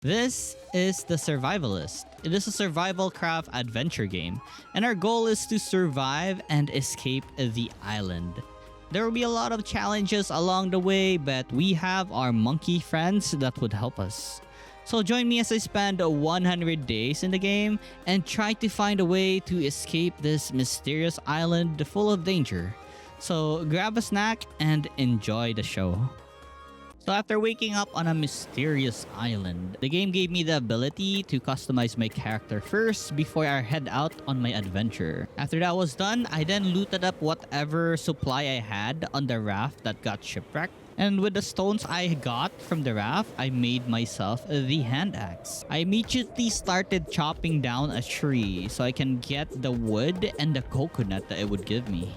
This is the Survivalist. It is a survival craft adventure game, and our goal is to survive and escape the island. There will be a lot of challenges along the way, but we have our monkey friends that would help us. So join me as I spend 100 days in the game and try to find a way to escape this mysterious island full of danger. So grab a snack and enjoy the show. So after waking up on a mysterious island, the game gave me the ability to customize my character first before I head out on my adventure. After that was done, I then looted up whatever supply I had on the raft that got shipwrecked. And with the stones I got from the raft, I made myself the hand axe. I immediately started chopping down a tree so I can get the wood and the coconut that it would give me.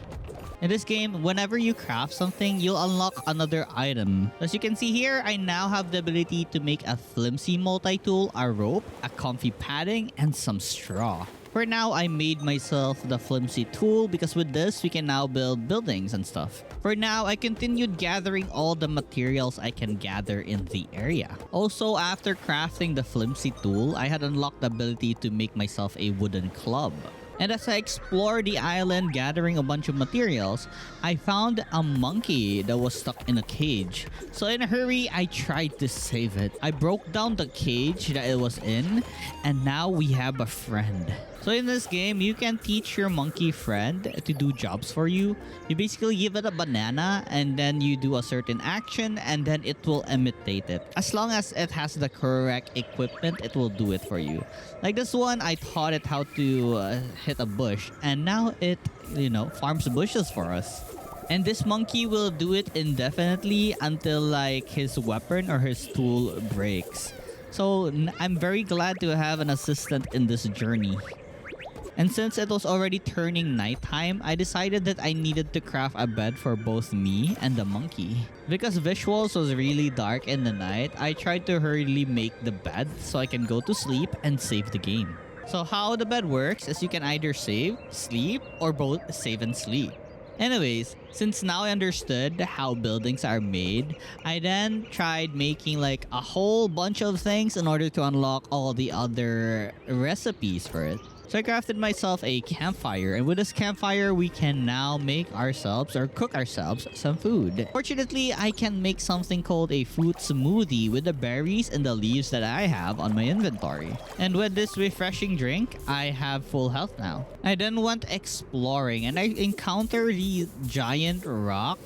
In this game, whenever you craft something, you'll unlock another item. As you can see here, I now have the ability to make a flimsy multi-tool, a rope, a comfy padding, and some straw. For now, I made myself the flimsy tool because with this, we can now build buildings and stuff. For now, I continued gathering all the materials I can gather in the area. Also, after crafting the flimsy tool, I had unlocked the ability to make myself a wooden club. And as I explored the island gathering a bunch of materials, I found a monkey that was stuck in a cage. So in a hurry, I tried to save it. I broke down the cage that it was in, and now we have a friend. So in this game, you can teach your monkey friend to do jobs for you. You basically give it a banana and then you do a certain action and then it will imitate it. As long as it has the correct equipment, it will do it for you. Like this one, I taught it how to hit a bush and now it, farms bushes for us. And this monkey will do it indefinitely until like his weapon or his tool breaks. So I'm very glad to have an assistant in this journey. And since it was already turning nighttime, I decided that I needed to craft a bed for both me and the monkey. Because visuals was really dark in the night, I tried to hurriedly make the bed so I can go to sleep and save the game. So how the bed works is you can either save, sleep, or both save and sleep. Anyways, since now I understood how buildings are made, I then tried making like a whole bunch of things in order to unlock all the other recipes for it. So I crafted myself a campfire, and with this campfire, we can now make ourselves or cook ourselves some food. Fortunately, I can make something called a fruit smoothie with the berries and the leaves that I have on my inventory. And with this refreshing drink, I have full health now. I then went exploring and I encountered the giant rock.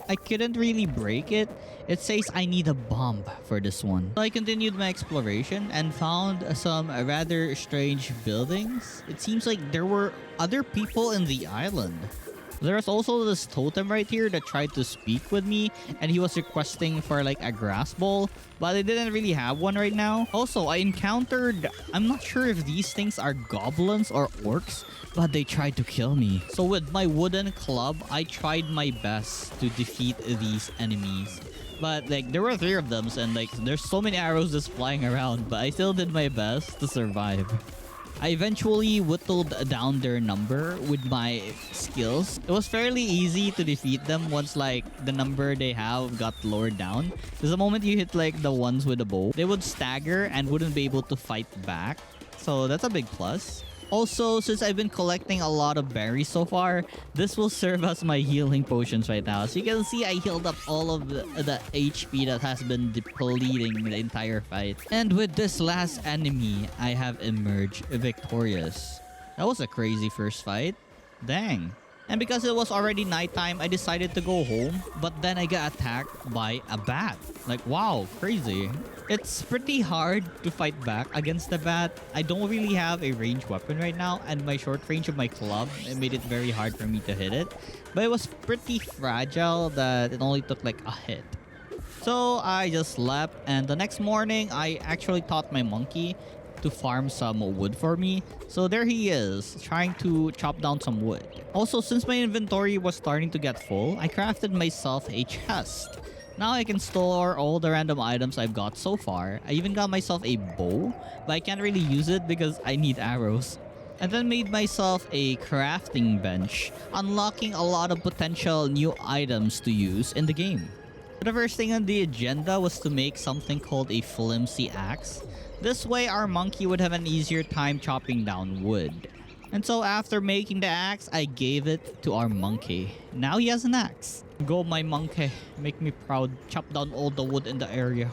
I couldn't really break it. It says I need a bomb for this one. So I continued my exploration and found some rather strange buildings. It seems like there were other people in the island. There was also this totem right here that tried to speak with me and he was requesting for like a grass bowl, but I didn't really have one right now. Also, I encountered, I'm not sure if these things are goblins or orcs, but they tried to kill me. So with my wooden club, I tried my best to defeat these enemies. But like there were 3 of them and like there's so many arrows just flying around, but I still did my best to survive. I eventually whittled down their number with my skills. It was fairly easy to defeat them once like the number they have got lowered down. Because the moment you hit like the ones with the bow, they would stagger and wouldn't be able to fight back. So that's a big plus. Also, since I've been collecting a lot of berries so far, this will serve as my healing potions right now. So you can see I healed up all of the HP that has been depleting the entire fight. And with this last enemy, I have emerged victorious. That was a crazy first fight. Dang. And because it was already nighttime, I decided to go home. But then I got attacked by a bat. Like, wow, crazy. It's pretty hard to fight back against the bat. I don't really have a ranged weapon right now. And my short range of my club, it made it very hard for me to hit it. But it was pretty fragile that it only took like a hit. So I just slept. And the next morning, I actually taught my monkey to farm some wood for me. So there he is, trying to chop down some wood. Also, since my inventory was starting to get full, I crafted myself a chest. Now I can store all the random items I've got so far. I even got myself a bow, but I can't really use it because I need arrows. And then made myself a crafting bench, unlocking a lot of potential new items to use in the game. But the first thing on the agenda was to make something called a flimsy axe. This way our monkey would have an easier time chopping down wood. And so after making the axe, I gave it to our monkey. Now he has an axe. Go my monkey, make me proud. Chop down all the wood in the area.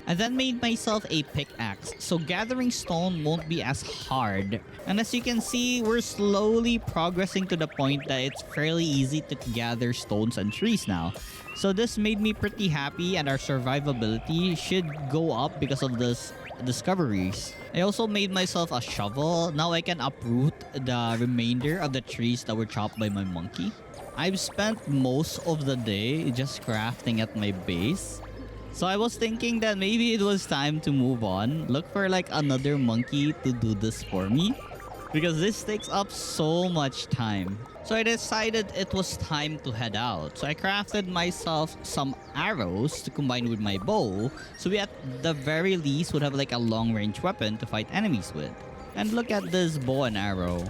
I then made myself a pickaxe, so gathering stone won't be as hard. And as you can see, we're slowly progressing to the point that it's fairly easy to gather stones and trees now. So this made me pretty happy, and our survivability should go up because of this discoveries. I also made myself a shovel. Now I can uproot the remainder of the trees that were chopped by my monkey. I've spent most of the day just crafting at my base. So I was thinking that maybe it was time to move on. Look for like another monkey to do this for me, because this takes up so much time. So I decided it was time to head out. So I crafted myself some arrows to combine with my bow, so we at the very least would have like a long range weapon to fight enemies with. And look at this bow and arrow.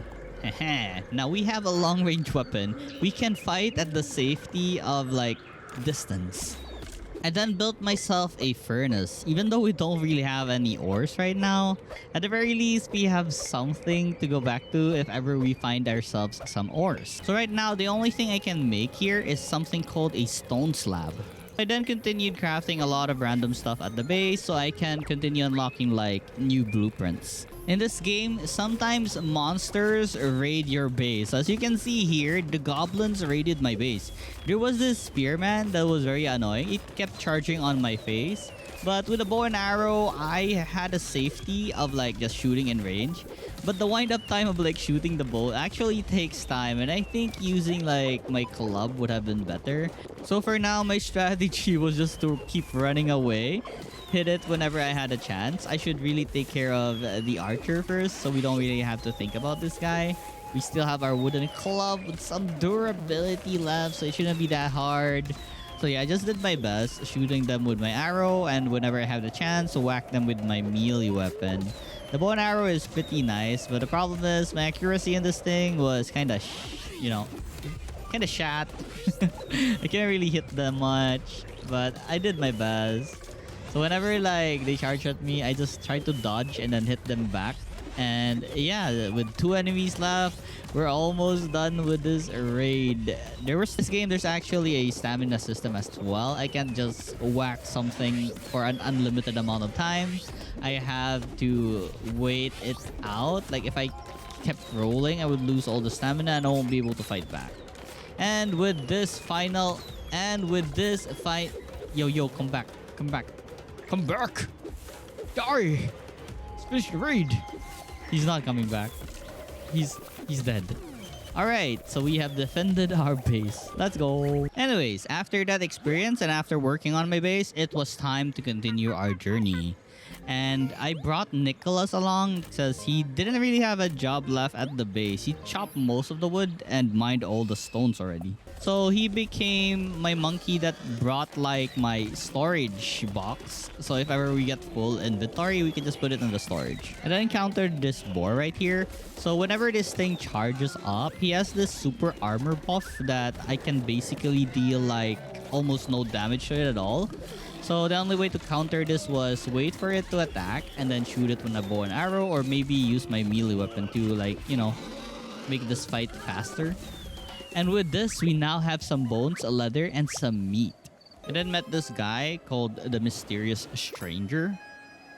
Now we have a long range weapon. We can fight at the safety of like distance. I then built myself a furnace. Even though we don't really have any ores right now, at the very least we have something to go back to if ever we find ourselves some ores. So right now the only thing I can make here is something called a stone slab. I then continued crafting a lot of random stuff at the base so I can continue unlocking like new blueprints. In this game, sometimes monsters raid your base. As you can see here, the goblins raided my base. There was this spearman that was very annoying. It kept charging on my face. But with a bow and arrow, I had a safety of like just shooting in range. But the wind up time of like shooting the bow actually takes time. And I think using like my club would have been better. So for now, my strategy was just to keep running away. Hit it whenever I had a chance. I should really take care of the archer first, so we don't really have to think about this guy. We still have our wooden club with some durability left, so it shouldn't be that hard. So yeah, I just did my best shooting them with my arrow, and whenever I have the chance to whack them with my melee weapon. The bow and arrow is pretty nice, but the problem is my accuracy in this thing was kind of, kind of shat. I can't really hit them much, but I did my best. So whenever like they charge at me, I just try to dodge and then hit them back. And yeah, with 2 enemies left, we're almost done with this raid. This game, there's actually a stamina system as well. I can't just whack something for an unlimited amount of time. I have to wait it out. Like if I kept rolling, I would lose all the stamina and I won't be able to fight back. And with this fight, yo, come back. Come back! Die! Let's finish the raid! He's not coming back. He's dead. Alright, so we have defended our base. Let's go! Anyways, after that experience and after working on my base, it was time to continue our journey. And I brought Nicholas along because he didn't really have a job left at the base. He chopped most of the wood and mined all the stones already. So he became my monkey that brought like my storage box. So if ever we get full inventory, we can just put it in the storage. And I encountered this boar right here. So whenever this thing charges up, he has this super armor buff that I can basically deal like almost no damage to it at all. So the only way to counter this was wait for it to attack and then shoot it with a bow and arrow, or maybe use my melee weapon to like, make this fight faster. And with this, we now have some bones, a leather, and some meat. I then met this guy called the Mysterious Stranger.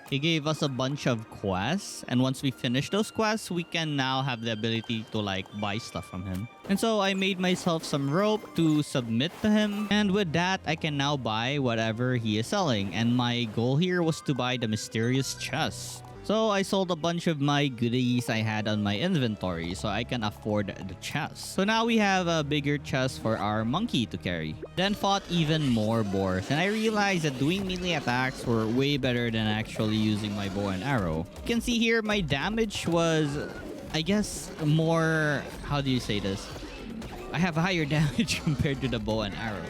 He gave us a bunch of quests, and once we finish those quests, we can now have the ability to like buy stuff from him. And so I made myself some rope to submit to him, and with that I can now buy whatever he is selling. And my goal here was to buy the mysterious chest. So I sold a bunch of my goodies I had on my inventory so I can afford the chest. So now we have a bigger chest for our monkey to carry. Then fought even more boars, and I realized that doing melee attacks were way better than actually using my bow and arrow. You can see here my damage was, I guess, more, how do you say this? I have higher damage compared to the bow and arrow.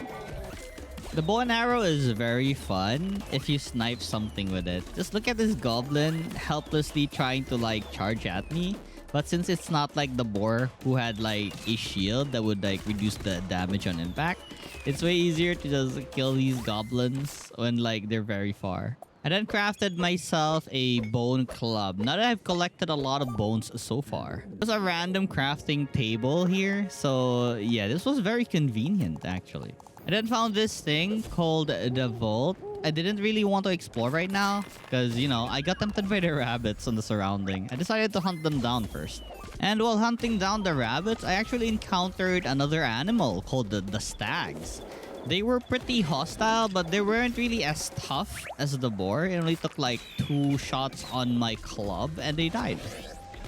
The bow and arrow is very fun if you snipe something with it. Just look at this goblin helplessly trying to like charge at me. But since it's not like the boar who had like a shield that would like reduce the damage on impact, it's way easier to just kill these goblins when like they're very far. I then crafted myself a bone club. Now that I've collected a lot of bones so far. There's a random crafting table here. So yeah, this was very convenient actually. I then found this thing called the vault. I didn't really want to explore right now because, you know, I got tempted by the rabbits on the surrounding. I decided to hunt them down first. And while hunting down the rabbits, I actually encountered another animal called the stags. They were pretty hostile, but they weren't really as tough as the boar. It only took like 2 shots on my club and they died.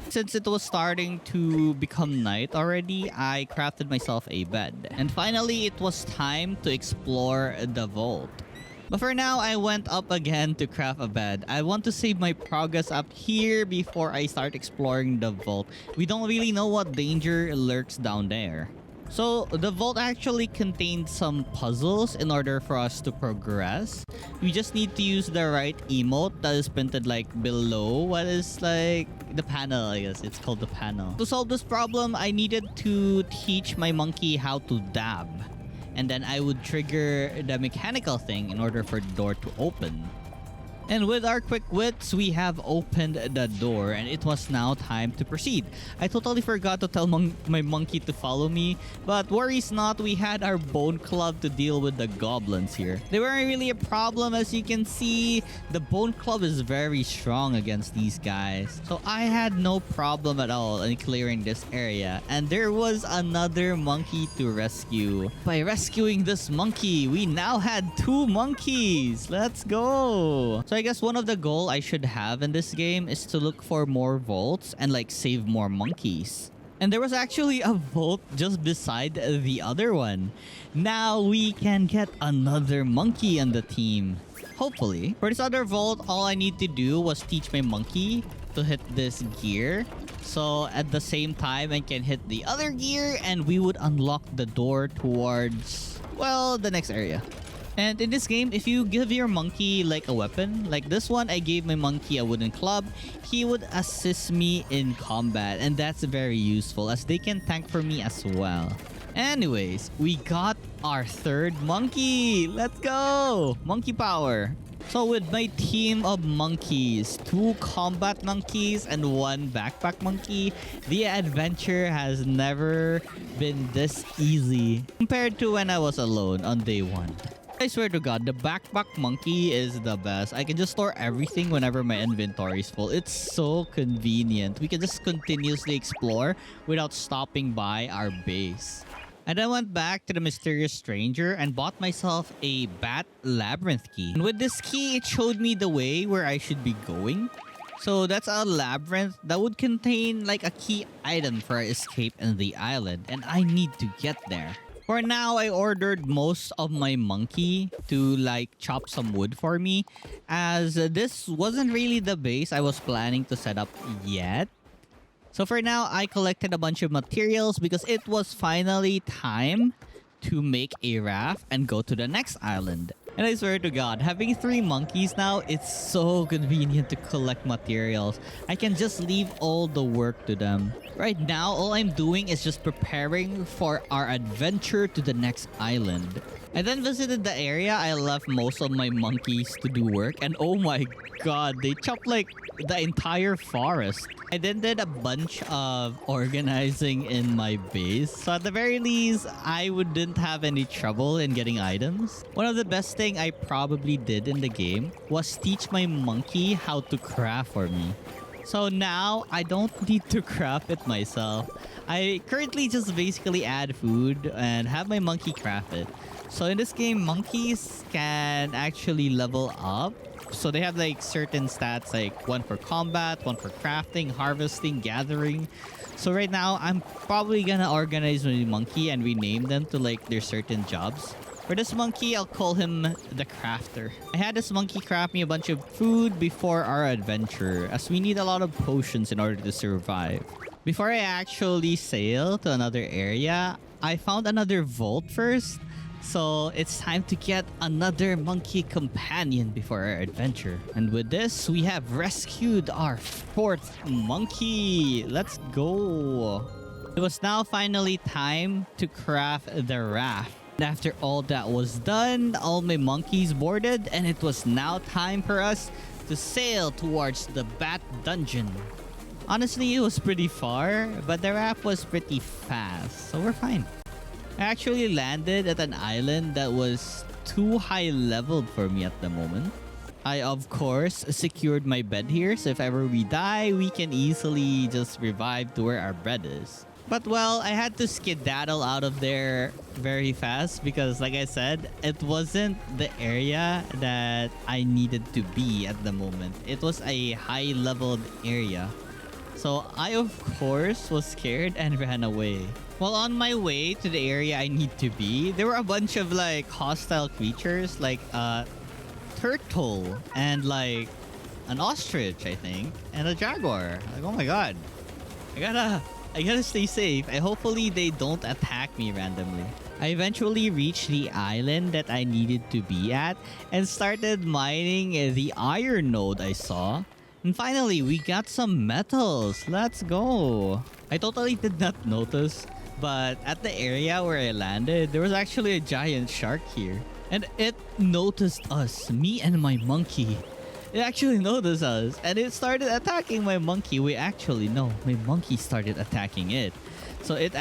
Since it was starting to become night already, I crafted myself a bed. And finally, it was time to explore the vault. But for now, I went up again to craft a bed. I want to save my progress up here before I start exploring the vault. We don't really know what danger lurks down there. So the vault actually contains some puzzles in order for us to progress. We just need to use the right emote that is printed like below what is like the panel, I guess. It's called the panel. To solve this problem, I needed to teach my monkey how to dab. And then I would trigger the mechanical thing in order for the door to open. And with our quick wits, we have opened the door and it was now time to proceed. I totally forgot to tell my monkey to follow me, but worries not, we had our bone club to deal with the goblins here. They weren't really a problem, as you can see. The bone club is very strong against these guys. So I had no problem at all in clearing this area. And there was another monkey to rescue. By rescuing this monkey, we now had 2 monkeys. Let's go. So I guess one of the goals I should have in this game is to look for more vaults and like save more monkeys. And there was actually a vault just beside the other one. Now we can get another monkey on the team. Hopefully. For this other vault, all I need to do was teach my monkey to hit this gear. So at the same time, I can hit the other gear and we would unlock the door towards, well, the next area. And in this game, if you give your monkey like a weapon, like this one, I gave my monkey a wooden club, he would assist me in combat. And that's very useful as they can tank for me as well. Anyways, we got our 3rd monkey. Let's go! Monkey power. So with my team of monkeys, 2 combat monkeys and 1 backpack monkey, the adventure has never been this easy compared to when I was alone on day 1. I swear to God, the backpack monkey is the best. I can just store everything whenever my inventory is full. It's so convenient. We can just continuously explore without stopping by our base. I then went back to the mysterious stranger and bought myself a bat labyrinth key. And with this key, it showed me the way where I should be going. So that's a labyrinth that would contain like a key item for our escape in the island. And I need to get there. For now, I ordered most of my monkey to like chop some wood for me, as this wasn't really the base I was planning to set up yet. So for now, I collected a bunch of materials because it was finally time to make a raft and go to the next island. And I swear to God, having 3 monkeys now, it's so convenient to collect materials. I can just leave all the work to them. Right now, all I'm doing is just preparing for our adventure to the next island. I then visited the area. I left most of my monkeys to do work. And oh my God, they chopped like the entire forest. I then did a bunch of organizing in my base. So at the very least, I wouldn't have any trouble in getting items. One of the best thing I probably did in the game was teach my monkey how to craft for me. So now, I don't need to craft it myself. I currently just basically add food and have my monkey craft it. So in this game, monkeys can actually level up. So they have like certain stats, like 1 for combat, 1 for crafting, harvesting, gathering. So right now, I'm probably gonna organize my monkey and rename them to like their certain jobs. For this monkey, I'll call him the crafter. I had this monkey craft me a bunch of food before our adventure, as we need a lot of potions in order to survive. Before I actually sail to another area, I found another vault first. So it's time to get another monkey companion before our adventure. And with this, we have rescued our fourth monkey. Let's go. It was now finally time to craft the raft. And after all that was done, all my monkeys boarded, and it was now time for us to sail towards the Bat Dungeon. Honestly, it was pretty far, but the raft was pretty fast, so we're fine. I actually landed at an island that was too high leveled for me at the moment. I, of course, secured my bed here, so if ever we die, we can easily just revive to where our bed is. But well, I had to skedaddle out of there very fast because, like I said, it wasn't the area that I needed to be at the moment. It was a high leveled area. So I, of course, was scared and ran away. While on my way to the area I need to be, there were a bunch of like hostile creatures like a turtle and like an ostrich, I think, and a jaguar. Like, oh my god. I gotta stay safe. And hopefully they don't attack me randomly. I eventually reached the island that I needed to be at and started mining the iron node I saw. And finally, we got some metals. Let's go. I totally did not notice, but at the area where I landed, there was actually a giant shark here. And it noticed us, me and my monkey. It actually noticed us, and it started attacking my monkey. Wait, actually, no. My monkey started attacking it. So it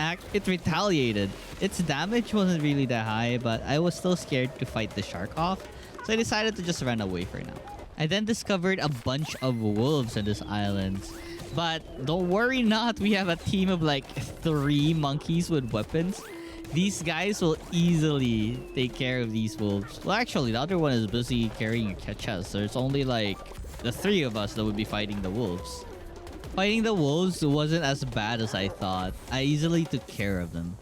retaliated. Its damage wasn't really that high, but I was still scared to fight the shark off. So I decided to just run away for now. I then discovered a bunch of wolves on this island. But don't worry not, we have a team of like 3 monkeys with weapons. These guys will easily take care of these wolves. Well, actually, the other one is busy carrying a chest. There's only like the 3 of us that would be fighting the wolves. Fighting the wolves wasn't as bad as I thought. I easily took care of them.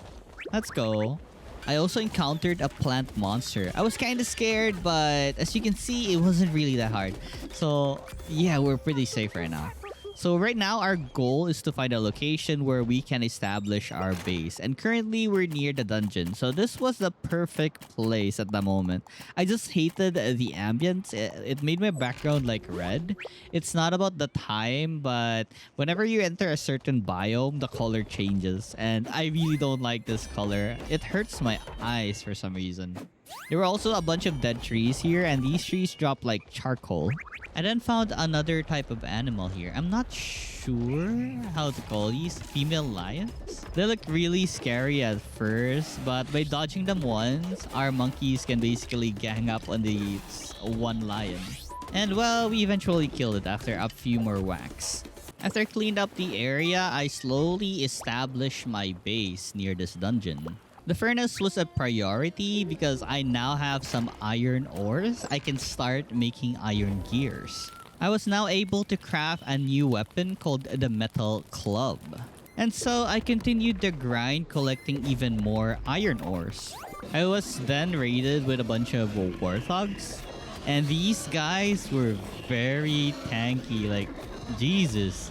Let's go. I also encountered a plant monster. I was kind of scared, but as you can see, it wasn't really that hard. So yeah, we're pretty safe right now. So right now, our goal is to find a location where we can establish our base. And currently, we're near the dungeon. So this was the perfect place at the moment. I just hated the ambience. It made my background like red. It's not about the time, but whenever you enter a certain biome, the color changes. And I really don't like this color. It hurts my eyes for some reason. There were also a bunch of dead trees here, and these trees drop like charcoal. I then found another type of animal here. I'm not sure how to call these. Female lions? They look really scary at first, but by dodging them once, our monkeys can basically gang up on the one lion. And well, we eventually killed it after a few more whacks. After I cleaned up the area, I slowly established my base near this dungeon. The furnace was a priority because I now have some iron ores. I can start making iron gears. I was now able to craft a new weapon called the metal club. And so I continued the grind collecting even more iron ores. I was then raided with a bunch of warthogs. And these guys were very tanky, like Jesus.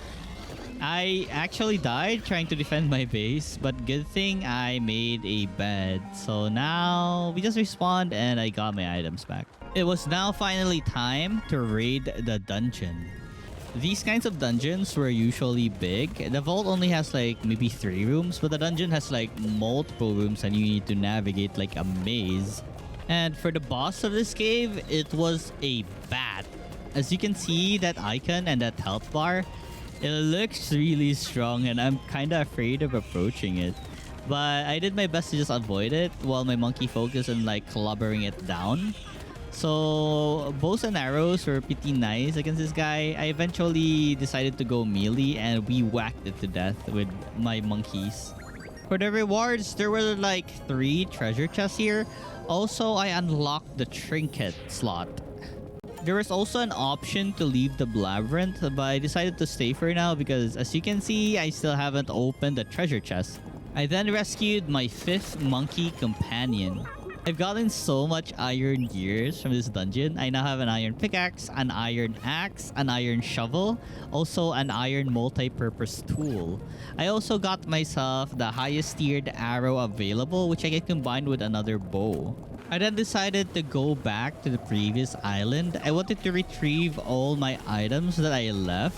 I actually died trying to defend my base, but good thing I made a bed. So now we just respawned and I got my items back. It was now finally time to raid the dungeon. These kinds of dungeons were usually big. The vault only has like maybe 3 rooms, but the dungeon has like multiple rooms and you need to navigate like a maze. And for the boss of this cave, it was a bat. As you can see, that icon and that health bar, it looks really strong and I'm kind of afraid of approaching it. But I did my best to just avoid it while my monkey focused on like clobbering it down. So bows and arrows were pretty nice against this guy. I eventually decided to go melee and we whacked it to death with my monkeys. For the rewards, there were like 3 treasure chests here. Also, I unlocked the trinket slot. There was also an option to leave the labyrinth, but I decided to stay for now because as you can see, I still haven't opened the treasure chest. I then rescued my 5th monkey companion. I've gotten so much iron gears from this dungeon. I now have an iron pickaxe, an iron axe, an iron shovel, also an iron multi-purpose tool. I also got myself the highest tiered arrow available, which I can combine with another bow. I then decided to go back to the previous island. I wanted to retrieve all my items that I left.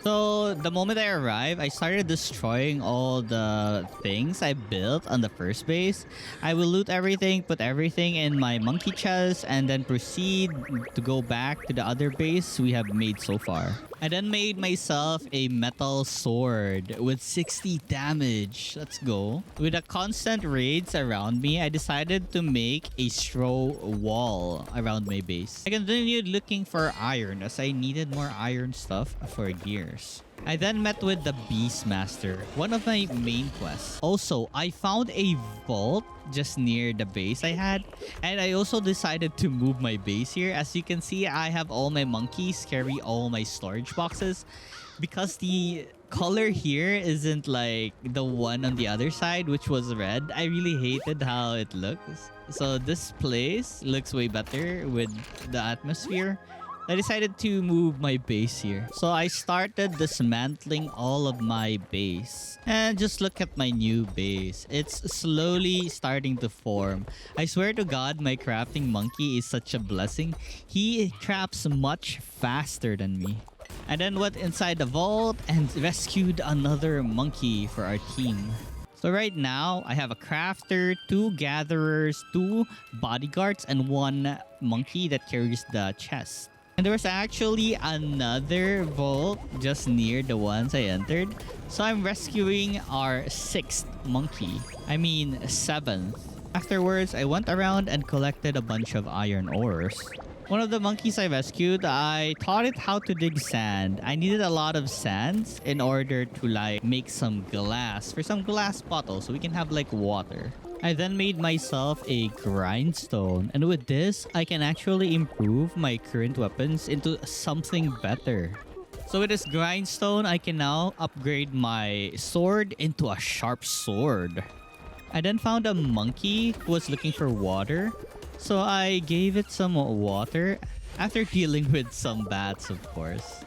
So the moment I arrived, I started destroying all the things I built on the first base. I will loot everything, put everything in my monkey chest, and then proceed to go back to the other base we have made so far. I then made myself a metal sword with 60 damage. Let's go. With the constant raids around me, I decided to make a straw wall around my base. I continued looking for iron as I needed more iron stuff for gears. I then met with the Beastmaster, one of my main quests. Also, I found a vault just near the base I had, and I also decided to move my base here. As you can see, I have all my monkeys carry all my storage boxes because the color here isn't like the one on the other side, which was red. I really hated how it looks. So this place looks way better with the atmosphere. I decided to move my base here. So I started dismantling all of my base. And just look at my new base. It's slowly starting to form. I swear to God, my crafting monkey is such a blessing. He crafts much faster than me. I then went inside the vault and rescued another monkey for our team. So right now, I have a crafter, 2 gatherers, 2 bodyguards, and 1 monkey that carries the chest. And there was actually another vault just near the ones I entered. So I'm rescuing our 6th monkey. I mean 7th. Afterwards, I went around and collected a bunch of iron ores. One of the monkeys I rescued, I taught it how to dig sand. I needed a lot of sands in order to like make some glass for some glass bottles so we can have like water. I then made myself a grindstone, and with this, I can actually improve my current weapons into something better. So with this grindstone, I can now upgrade my sword into a sharp sword. I then found a monkey who was looking for water, so I gave it some water after dealing with some bats, of course.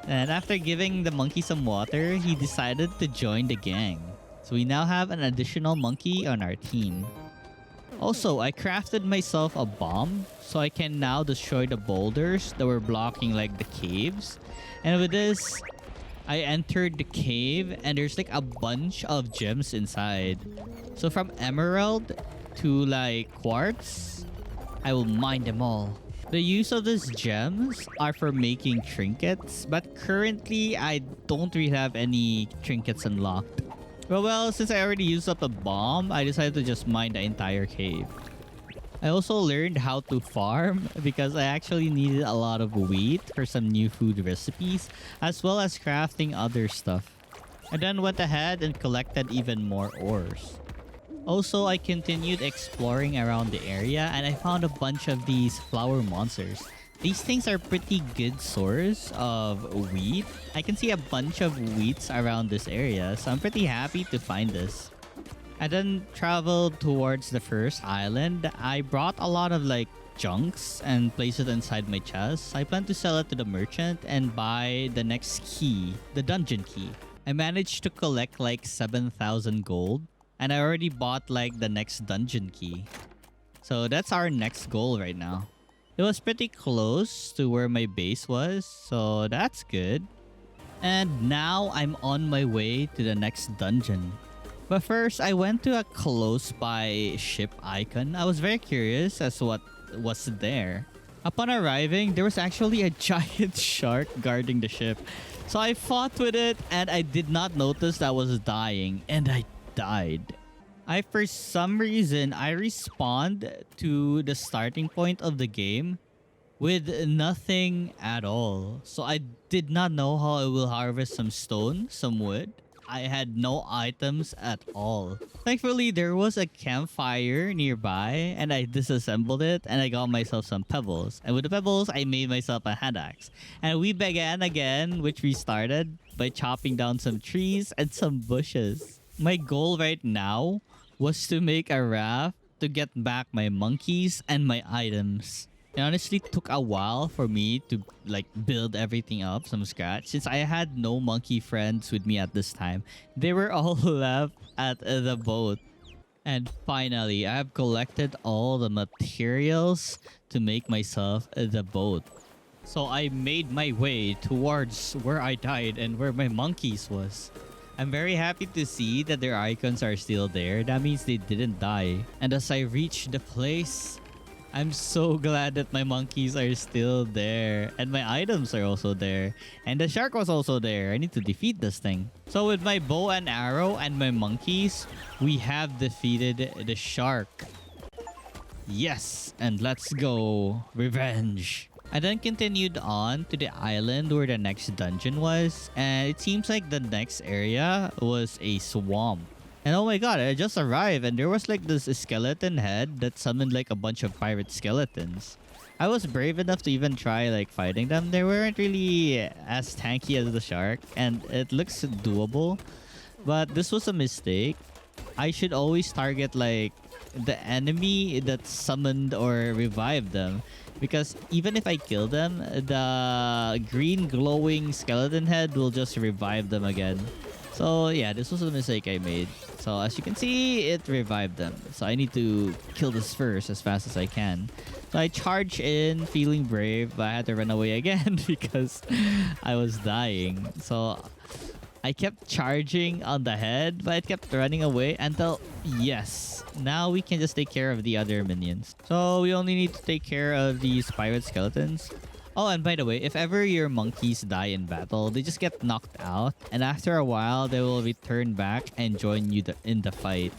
And after giving the monkey some water, he decided to join the gang. So we now have an additional monkey on our team. Also, I crafted myself a bomb so I can now destroy the boulders that were blocking like the caves. And with this, I entered the cave and there's like a bunch of gems inside. So from emerald to like quartz, I will mine them all. The use of these gems are for making trinkets, but currently I don't really have any trinkets unlocked. Well, since I already used up the bomb, I decided to just mine the entire cave. I also learned how to farm because I actually needed a lot of wheat for some new food recipes, as well as crafting other stuff. I then went ahead and collected even more ores. Also, I continued exploring around the area and I found a bunch of these flower monsters. These things are pretty good source of wheat. I can see a bunch of wheats around this area, so I'm pretty happy to find this. I then traveled towards the first island. I brought a lot of like junks and placed it inside my chest. I plan to sell it to the merchant and buy the next key, the dungeon key. I managed to collect like 7,000 gold and I already bought like the next dungeon key. So that's our next goal right now. It was pretty close to where my base was, so that's good. And now I'm on my way to the next dungeon. But first, I went to a close by ship icon. I was very curious as to what was there. Upon arriving, there was actually a giant shark guarding the ship. So I fought with it and I did not notice that I was dying, and I died. For some reason, I respawned to the starting point of the game with nothing at all. So I did not know how I will harvest some stone, some wood. I had no items at all. Thankfully, there was a campfire nearby and I disassembled it and I got myself some pebbles. And with the pebbles, I made myself a hand axe. And we began again, which we started by chopping down some trees and some bushes. My goal right now was to make a raft to get back my monkeys and my items. It honestly took a while for me to like build everything up from scratch since I had no monkey friends with me at this time. They were all left at the boat. And finally, I have collected all the materials to make myself the boat. So I made my way towards where I died and where my monkeys was. I'm very happy to see that their icons are still there. That means they didn't die. And as I reach the place, I'm so glad that my monkeys are still there. And my items are also there. And the shark was also there. I need to defeat this thing. So with my bow and arrow and my monkeys, we have defeated the shark. Yes! And let's go. Revenge. I then continued on to the island where the next dungeon was. And it seems like the next area was a swamp. And oh my god, I just arrived and there was like this skeleton head that summoned like a bunch of pirate skeletons. I was brave enough to even try like fighting them. They weren't really as tanky as the shark and it looks doable. But this was a mistake. I should always target like the enemy that summoned or revived them. Because even if I kill them, the green glowing skeleton head will just revive them again. So yeah, this was a mistake I made. So as you can see, it revived them. So I need to kill this first as fast as I can. So I charge in, feeling brave, but I had to run away again because I was dying. So I kept charging on the head, but it kept running away until, yes, now we can just take care of the other minions. So we only need to take care of these pirate skeletons. Oh, and by the way, if ever your monkeys die in battle, they just get knocked out. And after a while, they will return back and join you in the fight.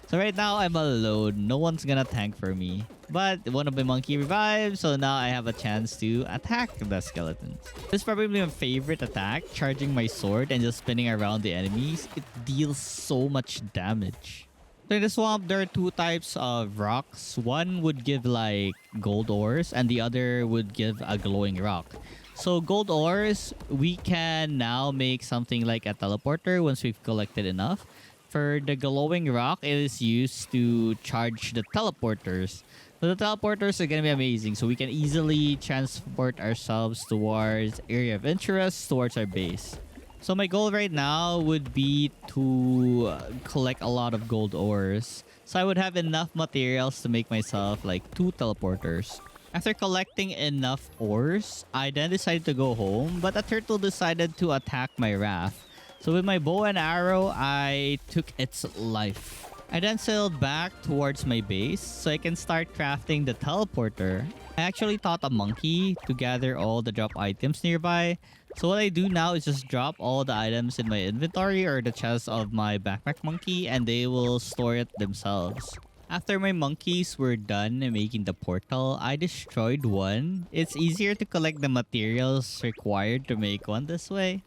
So right now, I'm alone. No one's gonna tank for me. But one of my monkey revived, so now I have a chance to attack the skeletons. This is probably my favorite attack, charging my sword and just spinning around the enemies. It deals so much damage. So in the swamp, there are two types of rocks. One would give like gold ores and the other would give a glowing rock. So gold ores, we can now make something like a teleporter once we've collected enough. For the glowing rock, it is used to charge the teleporters. So the teleporters are going to be amazing. So we can easily transport ourselves towards area of interest, towards our base. So my goal right now would be to collect a lot of gold ores. So I would have enough materials to make myself like 2 teleporters. After collecting enough ores, I then decided to go home, but a turtle decided to attack my raft. So with my bow and arrow, I took its life. I then sailed back towards my base so I can start crafting the teleporter. I actually taught a monkey to gather all the drop items nearby. So what I do now is just drop all the items in my inventory or the chest of my backpack monkey and they will store it themselves. After my monkeys were done making the portal, I destroyed one. It's easier to collect the materials required to make one this way.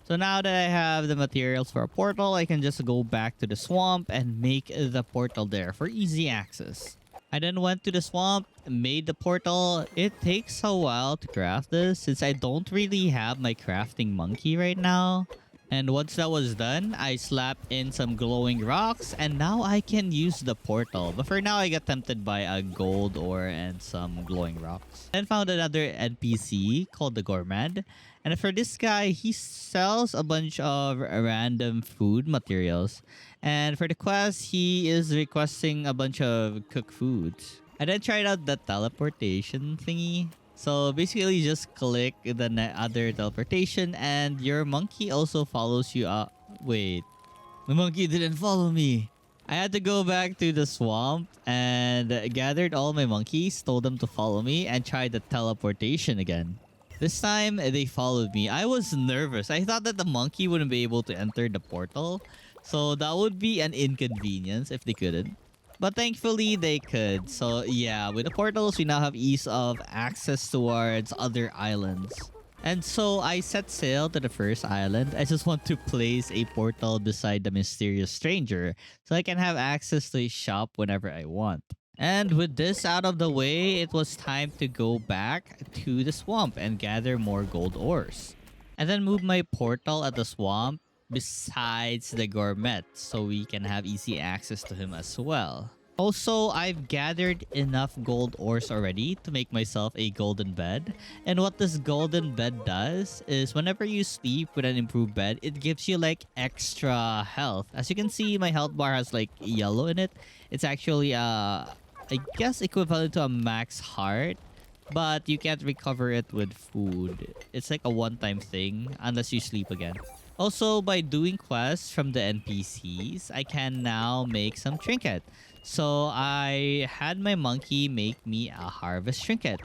So now that I have the materials for a portal, I can just go back to the swamp and make the portal there for easy access. I then went to the swamp, made the portal. It takes a while to craft this since I don't really have my crafting monkey right now. And once that was done, I slapped in some glowing rocks and now I can use the portal. But for now, I got tempted by a gold ore and some glowing rocks. Then found another NPC called the Gourmand. And for this guy, he sells a bunch of random food materials. And for the quest, he is requesting a bunch of cooked foods. I then tried out the teleportation thingy. So basically, just click the other teleportation and your monkey also follows you up. Wait, the monkey didn't follow me. I had to go back to the swamp and gathered all my monkeys, told them to follow me and tried the teleportation again. This time, they followed me. I was nervous. I thought that the monkey wouldn't be able to enter the portal. So that would be an inconvenience if they couldn't. But thankfully, they could. So yeah, with the portals, we now have ease of access towards other islands. And so I set sail to the first island. I just want to place a portal beside the mysterious stranger so I can have access to his shop whenever I want. And with this out of the way, it was time to go back to the swamp and gather more gold ores. And then move my portal at the swamp besides the gourmet so we can have easy access to him as well. Also, I've gathered enough gold ores already to make myself a golden bed. And what this golden bed does is whenever you sleep with an improved bed, it gives you like extra health. As you can see, my health bar has like yellow in it. It's actually I guess equivalent to a max heart, but you can't recover it with food. It's like a one-time thing unless you sleep again. Also, by doing quests from the NPCs, I can now make some trinket. So I had my monkey make me a harvest trinket.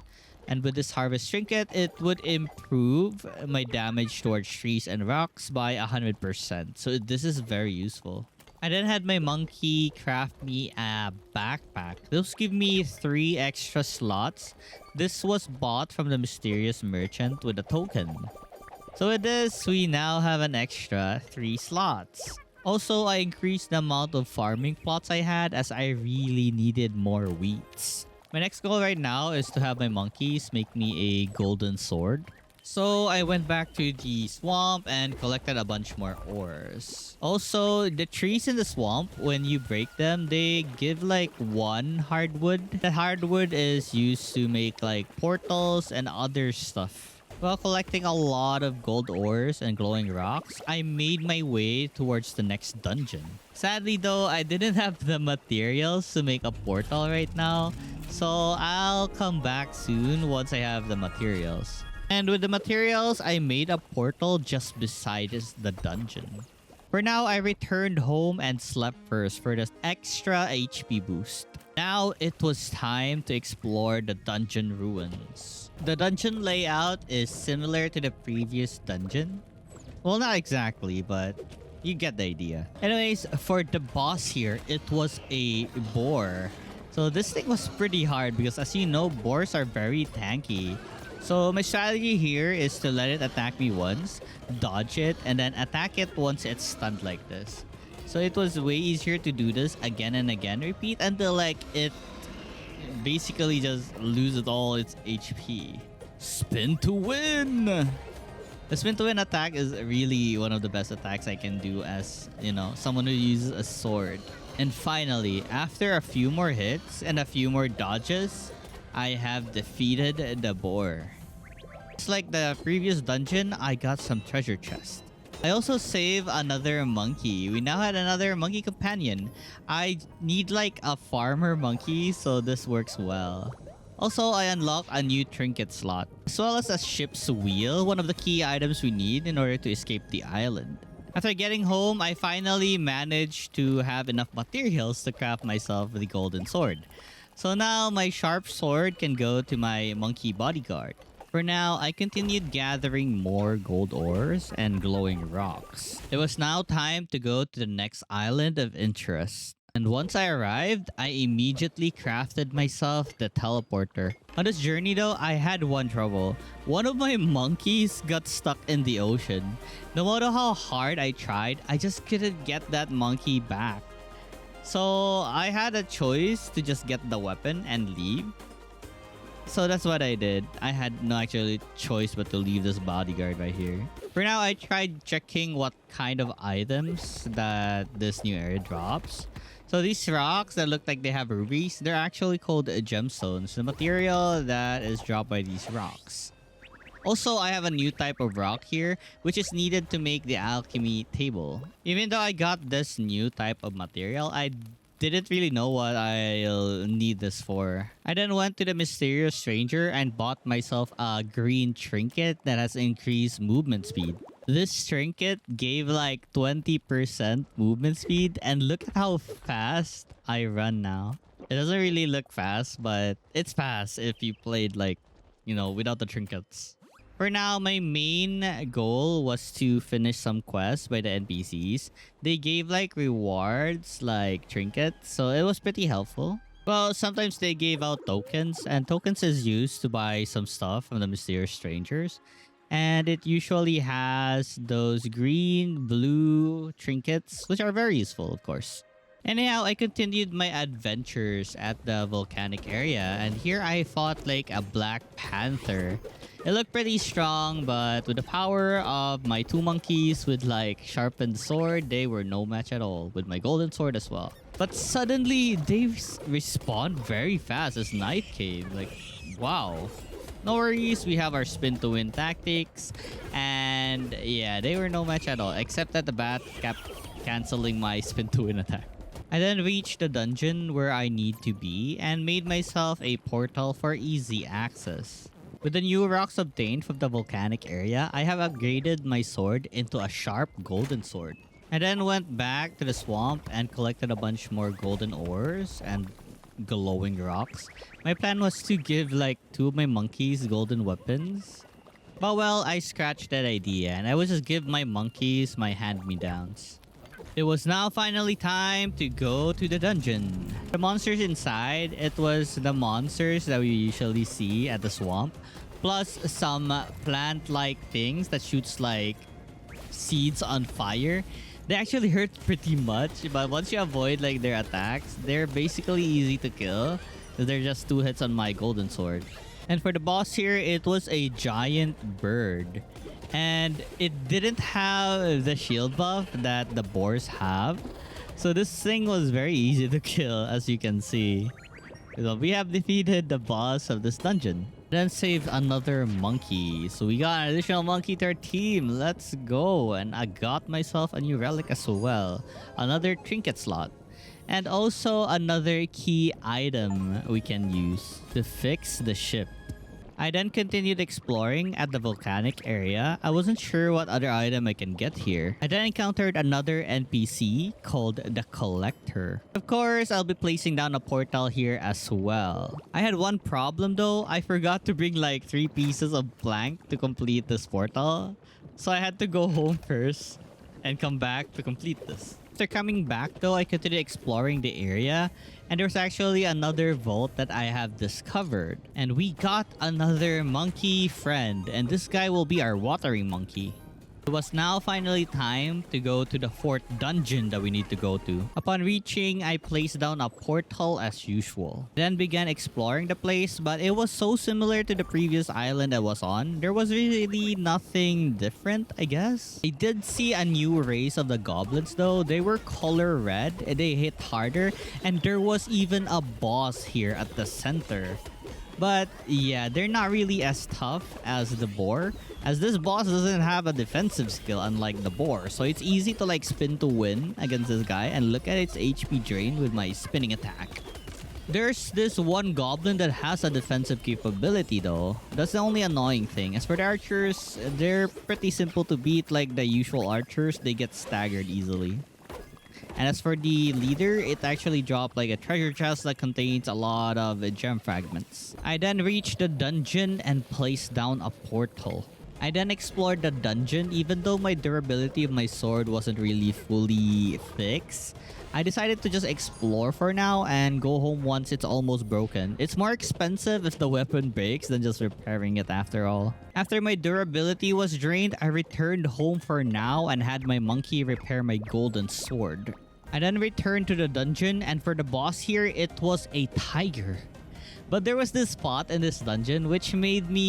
And with this harvest trinket, it would improve my damage towards trees and rocks by 100%. So this is very useful. I then had my monkey craft me a backpack. Those give me 3 extra slots. This was bought from the mysterious merchant with a token. So with this, we now have an extra 3 slots. Also, I increased the amount of farming plots I had as I really needed more wheats. My next goal right now is to have my monkeys make me a golden sword. So I went back to the swamp and collected a bunch more ores. Also, the trees in the swamp, when you break them, they give like 1 hardwood. The hardwood is used to make like portals and other stuff. While collecting a lot of gold ores and glowing rocks, I made my way towards the next dungeon. Sadly though, I didn't have the materials to make a portal right now, so I'll come back soon once I have the materials. And with the materials, I made a portal just beside the dungeon. For now, I returned home and slept first for the extra HP boost. Now it was time to explore the dungeon ruins. The dungeon layout is similar to the previous dungeon. Well, not exactly, but you get the idea. Anyways, for the boss here, it was a boar. So this thing was pretty hard because as you know, boars are very tanky. So my strategy here is to let it attack me once, dodge it, and then attack it once it's stunned like this. So it was way easier to do this again and again, repeat until like it basically just loses all its HP. Spin to win! The spin to win attack is really one of the best attacks I can do as, you know, someone who uses a sword. And finally, after a few more hits and a few more dodges, I have defeated the boar. Just like the previous dungeon, I got some treasure chest. I also saved another monkey. We now had another monkey companion. I need like a farmer monkey, so this works well. Also, I unlocked a new trinket slot, as well as a ship's wheel, one of the key items we need in order to escape the island. After getting home, I finally managed to have enough materials to craft myself the golden sword. So now my sharp sword can go to my monkey bodyguard. For now, I continued gathering more gold ores and glowing rocks. It was now time to go to the next island of interest. And once I arrived, I immediately crafted myself the teleporter. On this journey though, I had one trouble. One of my monkeys got stuck in the ocean. No matter how hard I tried, I just couldn't get that monkey back. So I had a choice to just get the weapon and leave. So that's what I did. I had no actually choice but to leave this bodyguard right here. For now, I tried checking what kind of items that this new area drops. So these rocks that look like they have rubies, they're actually called gemstones, the material that is dropped by these rocks. Also, I have a new type of rock here, which is needed to make the alchemy table. Even though I got this new type of material, I didn't really know what I'll need this for. I then went to the mysterious stranger and bought myself a green trinket that has increased movement speed. This trinket gave like 20% movement speed, and look at how fast I run now. It doesn't really look fast, but it's fast if you played like, you know, without the trinkets. For now, my main goal was to finish some quests by the NPCs. They gave like rewards like trinkets, so it was pretty helpful. Well, sometimes they gave out tokens, and tokens is used to buy some stuff from the mysterious strangers. And it usually has those green, blue trinkets, which are very useful, of course. Anyhow, I continued my adventures at the volcanic area, and here I fought like a black panther. It looked pretty strong, but with the power of my two monkeys with like sharpened sword, they were no match at all, with my golden sword as well. But suddenly, they respawned very fast as night came. Like, wow. No worries, we have our spin to win tactics. And yeah, they were no match at all, except that the bat kept canceling my spin to win attack. I then reached the dungeon where I need to be and made myself a portal for easy access. With the new rocks obtained from the volcanic area, I have upgraded my sword into a sharp golden sword. I then went back to the swamp and collected a bunch more golden ores and glowing rocks. My plan was to give like two of my monkeys golden weapons. But well, I scratched that idea and I would just give my monkeys my hand-me-downs. It was now finally time to go to the dungeon. The monsters inside, it was the monsters that we usually see at the swamp, plus some plant-like things that shoots like seeds on fire. They actually hurt pretty much, but once you avoid like their attacks, they're basically easy to kill. They're just 2 hits on my golden sword. And for the boss here, it was a giant bird. And it didn't have the shield buff that the boars have. So this thing was very easy to kill, as you can see. So we have defeated the boss of this dungeon. Then saved another monkey. So we got an additional monkey to our team. Let's go. And I got myself a new relic as well. Another trinket slot. And also another key item we can use to fix the ship. I then continued exploring at the volcanic area. I wasn't sure what other item I can get here. I then encountered another NPC called the Collector. Of course, I'll be placing down a portal here as well. I had one problem though. I forgot to bring like 3 pieces of plank to complete this portal. So I had to go home first and come back to complete this. After coming back though, I continued exploring the area. And there's actually another vault that I have discovered. And we got another monkey friend. And this guy will be our watering monkey. It was now finally time to go to the 4th dungeon that we need to go to. Upon reaching, I placed down a portal as usual. Then began exploring the place, but it was so similar to the previous island I was on. There was really nothing different, I guess. I did see a new race of the goblins though. They were color red and they hit harder. And there was even a boss here at the center. But yeah, they're not really as tough as the boar, as this boss doesn't have a defensive skill unlike the boar. So it's easy to like spin to win against this guy, and look at its HP drain with my spinning attack. There's this one goblin that has a defensive capability though. That's the only annoying thing. As for the archers, they're pretty simple to beat. Like the usual archers, they get staggered easily. And as for the leader, it actually dropped like a treasure chest that contains a lot of gem fragments. I then reached the dungeon and placed down a portal. I then explored the dungeon. Even though my durability of my sword wasn't really fully fixed, I decided to just explore for now and go home once it's almost broken. It's more expensive if the weapon breaks than just repairing it after all. After my durability was drained, I returned home for now and had my monkey repair my golden sword. I then returned to the dungeon, and for the boss here, it was a tiger. But there was this spot in this dungeon which made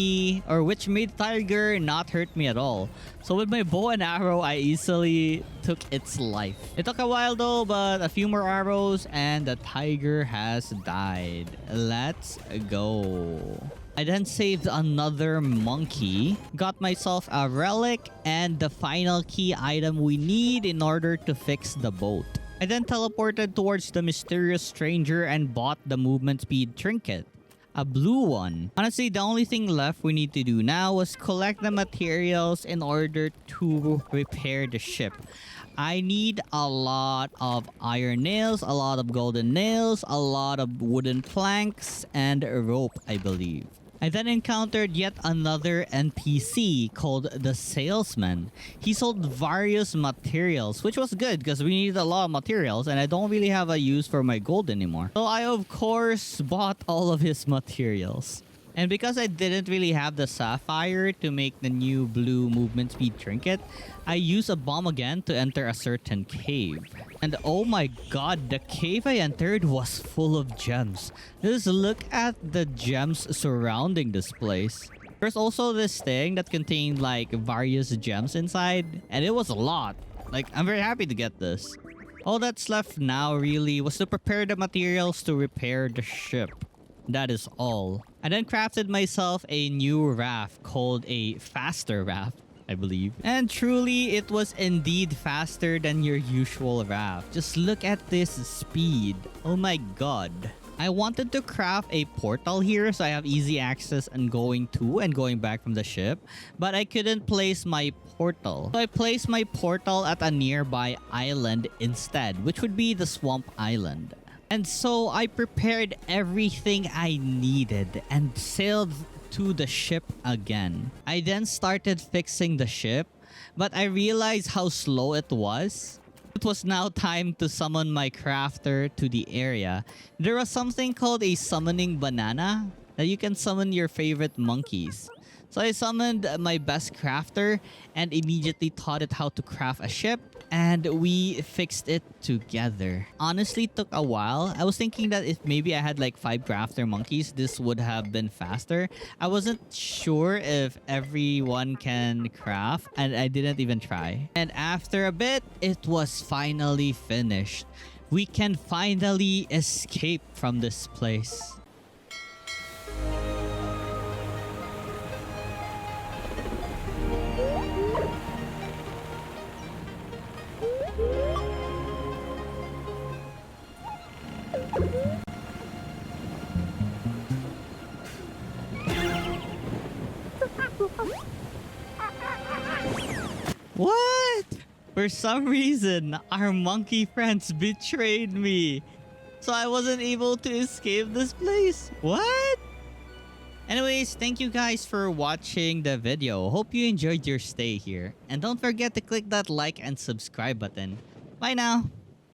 tiger not hurt me at all. So with my bow and arrow, I easily took its life. It took a while though, but a few more arrows and the tiger has died. Let's go. I then saved another monkey, got myself a relic, and the final key item we need in order to fix the boat. I then teleported towards the mysterious stranger and bought the movement speed trinket. A blue one. Honestly, the only thing left we need to do now was collect the materials in order to repair the ship. I need a lot of iron nails, a lot of golden nails, a lot of wooden planks, and a rope, I believe. I then encountered yet another NPC called the Salesman. He sold various materials, which was good because we needed a lot of materials and I don't really have a use for my gold anymore. So I of course bought all of his materials. And because I didn't really have the sapphire to make the new blue movement speed trinket, I used a bomb again to enter a certain cave. And oh my god, the cave I entered was full of gems. Just look at the gems surrounding this place. There's also this thing that contained like various gems inside, and it was a lot. Like, I'm very happy to get this. All that's left now really was to prepare the materials to repair the ship. That is all. I then crafted myself a new raft called a faster raft, I believe. And truly, it was indeed faster than your usual raft. Just look at this speed. Oh my god. I wanted to craft a portal here so I have easy access and going to and going back from the ship, but I couldn't place my portal. So I placed my portal at a nearby island instead, which would be the swamp island. And so I prepared everything I needed and sailed to the ship again. I then started fixing the ship, but I realized how slow it was. It was now time to summon my crafter to the area. There was something called a summoning banana that you can summon your favorite monkeys. So I summoned my best crafter and immediately taught it how to craft a ship, and we fixed it together. Honestly, it took a while. I was thinking that if maybe I had like 5 crafter monkeys, this would have been faster. I wasn't sure if everyone can craft, and I didn't even try. And after a bit, it was finally finished. We can finally escape from this place. What? For some reason, our monkey friends betrayed me. So I wasn't able to escape this place. What? Anyways, thank you guys for watching the video. Hope you enjoyed your stay here. And don't forget to click that like and subscribe button. Bye now.